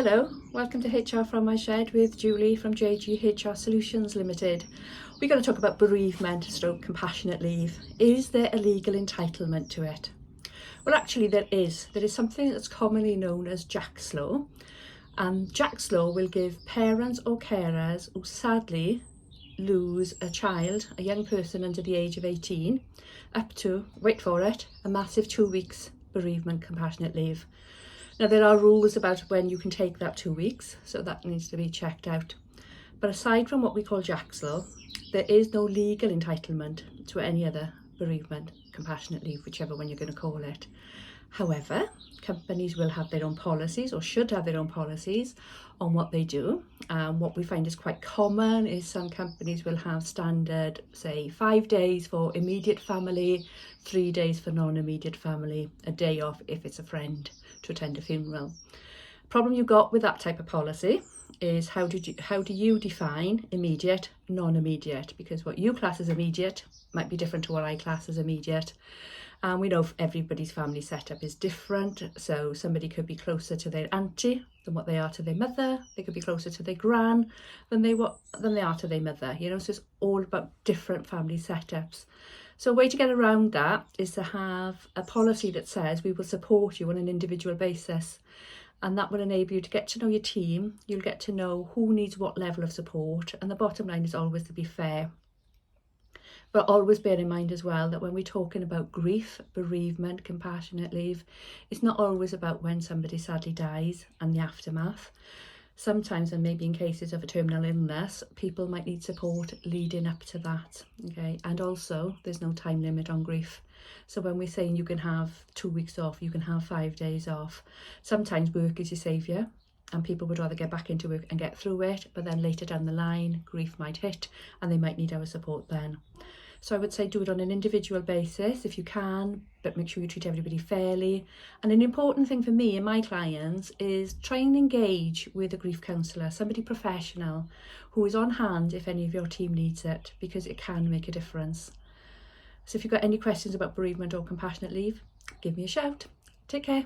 Hello, welcome to HR from my shed with Julie from JG HR Solutions Limited. We're going to talk about bereavement stroke compassionate leave. Is there a legal entitlement to it? Well, actually there is. There is something that's commonly known as Jack's Law, and Jack's Law will give parents or carers who sadly lose a child, a young person under the age of 18, up to, wait for it, a massive 2 weeks bereavement compassionate leave. Now there are rules about when you can take that 2 weeks, so that needs to be checked out. But aside from what we call Jack's Law, there is no legal entitlement to any other bereavement compassionate leave, whichever one you're going to call it. However, companies will have their own policies, or should have their own policies, on what they do. What we find is quite common is some companies will have standard, say 5 days for immediate family, 3 days for non-immediate family, a day off if it's a friend to attend a funeral. Problem you got with that type of policy is how do you define immediate, non-immediate? Because what you class as immediate might be different to what I class as immediate. And we know everybody's family setup is different, so somebody could be closer to their auntie than what they are to their mother. They could be closer to their gran than they are to their mother, you know, so it's all about different family setups. So a way to get around that is to have a policy that says we will support you on an individual basis, and that will enable you to get to know your team. You'll get to know who needs what level of support, and the bottom line is always to be fair. But always bear in mind as well that when we're talking about grief, bereavement, compassionate leave, it's not always about when somebody sadly dies and the aftermath. Sometimes, and maybe in cases of a terminal illness, people might need support leading up to that, okay? And also, there's no time limit on grief. So when we're saying you can have 2 weeks off, you can have 5 days off. Sometimes work is your saviour, and people would rather get back into work and get through it, but then later down the line, grief might hit, and they might need our support then. So I would say do it on an individual basis if you can, but make sure you treat everybody fairly. And an important thing for me and my clients is try and engage with a grief counsellor, somebody professional who is on hand if any of your team needs it, because it can make a difference. So if you've got any questions about bereavement or compassionate leave, give me a shout. Take care.